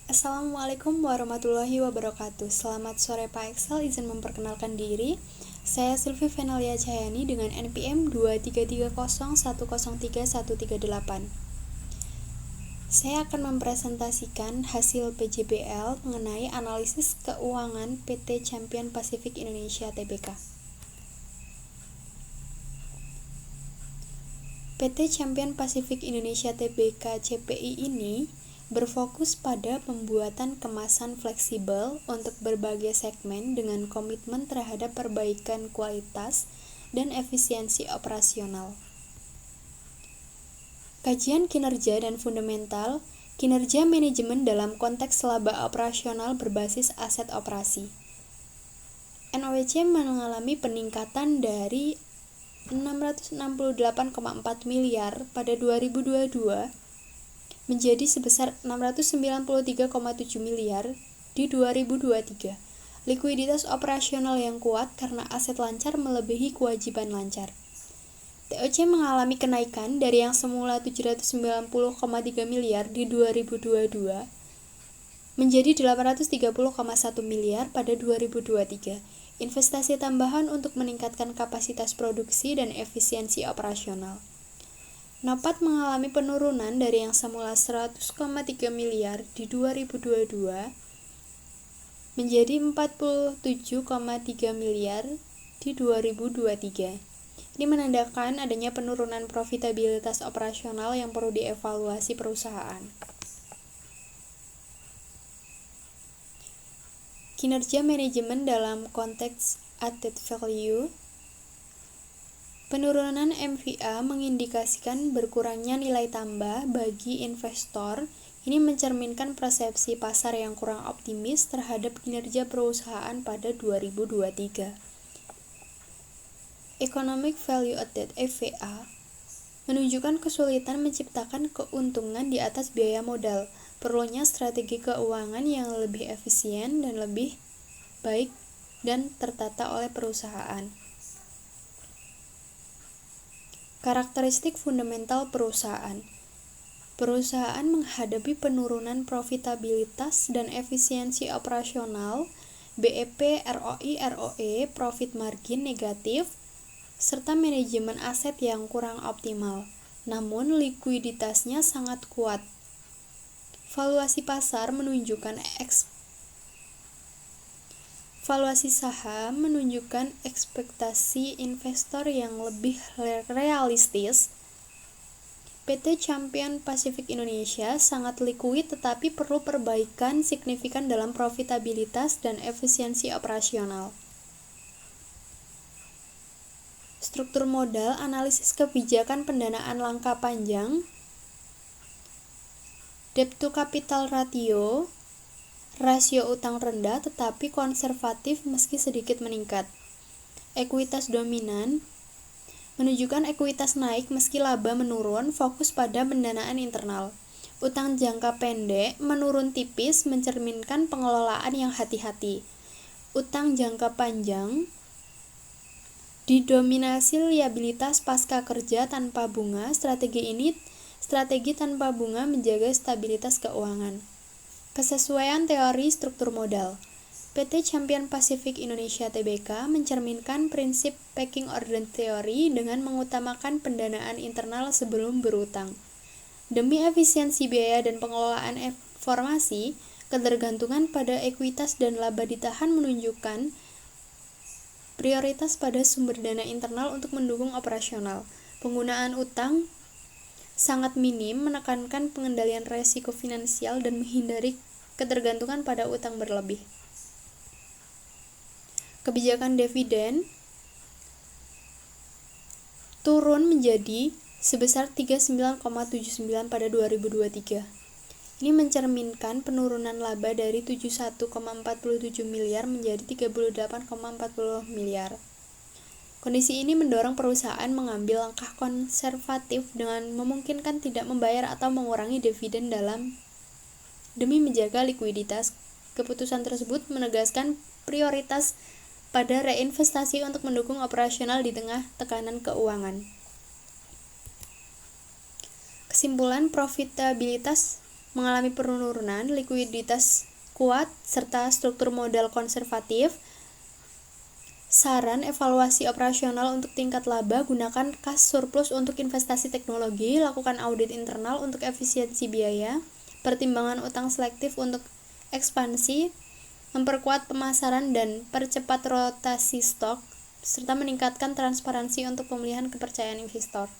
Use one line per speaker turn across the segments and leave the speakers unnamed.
Assalamualaikum warahmatullahi wabarakatuh. Selamat sore Pak Excel, izin memperkenalkan diri. Saya Sylvie Venalia Cahyani dengan NPM 23301031138. Saya akan mempresentasikan hasil PJBL mengenai analisis keuangan PT Champion Pacific Indonesia Tbk. PT Champion Pacific Indonesia Tbk CPI ini berfokus pada pembuatan kemasan fleksibel untuk berbagai segmen dengan komitmen terhadap perbaikan kualitas dan efisiensi operasional. Kajian kinerja dan fundamental, kinerja manajemen dalam konteks laba operasional berbasis aset operasi. NOWC mengalami peningkatan dari 668,4 miliar pada 2022 menjadi sebesar 693,7 miliar di 2023. Likuiditas operasional yang kuat karena aset lancar melebihi kewajiban lancar. TOC mengalami kenaikan dari yang semula 790,3 miliar di 2022 menjadi 830,1 miliar pada 2023. Investasi tambahan untuk meningkatkan kapasitas produksi dan efisiensi operasional. NOPAT mengalami penurunan dari yang semula 100,3 miliar di 2022 menjadi 47,3 miliar di 2023. Ini menandakan adanya penurunan profitabilitas operasional yang perlu dievaluasi perusahaan. Kinerja manajemen dalam konteks added value. Penurunan MVA mengindikasikan berkurangnya nilai tambah bagi investor. Ini mencerminkan persepsi pasar yang kurang optimis terhadap kinerja perusahaan pada 2023. Economic Value Added (EVA) menunjukkan kesulitan menciptakan keuntungan di atas biaya modal. Perlunya strategi keuangan yang lebih efisien dan lebih baik dan tertata oleh perusahaan. Karakteristik fundamental perusahaan. Perusahaan menghadapi penurunan profitabilitas dan efisiensi operasional, BEP, ROI, ROE, profit margin negatif, serta manajemen aset yang kurang optimal. Namun likuiditasnya sangat kuat. Valuasi pasar menunjukkan Valuasi saham menunjukkan ekspektasi investor yang lebih realistis. PT Champion Pacific Indonesia sangat likuid tetapi perlu perbaikan signifikan dalam profitabilitas dan efisiensi operasional. Struktur modal, analisis kebijakan pendanaan langka panjang, debt to capital ratio, rasio utang rendah tetapi konservatif meski sedikit meningkat. Ekuitas dominan menunjukkan ekuitas naik meski laba menurun, fokus pada pendanaan internal. Utang jangka pendek menurun tipis, mencerminkan pengelolaan yang hati-hati. Utang jangka panjang didominasi liabilitas pasca kerja tanpa bunga. Strategi tanpa bunga menjaga stabilitas keuangan. Kesesuaian teori struktur modal. PT Champion Pacific Indonesia Tbk mencerminkan prinsip pecking order theory dengan mengutamakan pendanaan internal sebelum berutang. Demi efisiensi biaya dan pengelolaan informasi, ketergantungan pada ekuitas dan laba ditahan menunjukkan prioritas pada sumber dana internal untuk mendukung operasional. Penggunaan utang sangat minim, menekankan pengendalian resiko finansial dan menghindari ketergantungan pada utang berlebih. Kebijakan dividen turun menjadi sebesar 39,79 pada 2023. Ini mencerminkan penurunan laba dari 71,47 miliar menjadi 38,40 miliar. Kondisi ini mendorong perusahaan mengambil langkah konservatif dengan memungkinkan tidak membayar atau mengurangi dividen demi menjaga likuiditas. Keputusan tersebut menegaskan prioritas pada reinvestasi untuk mendukung operasional di tengah tekanan keuangan. Kesimpulan, profitabilitas mengalami penurunan, likuiditas kuat, serta struktur modal konservatif. Saran evaluasi operasional untuk tingkat laba, gunakan kas surplus untuk investasi teknologi, lakukan audit internal untuk efisiensi biaya, pertimbangan utang selektif untuk ekspansi, memperkuat pemasaran dan percepat rotasi stok, serta meningkatkan transparansi untuk pemulihan kepercayaan investor.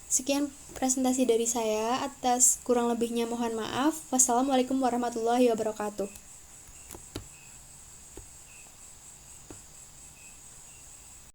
Sekian presentasi dari saya, atas kurang lebihnya mohon maaf. Wassalamualaikum warahmatullahi wabarakatuh.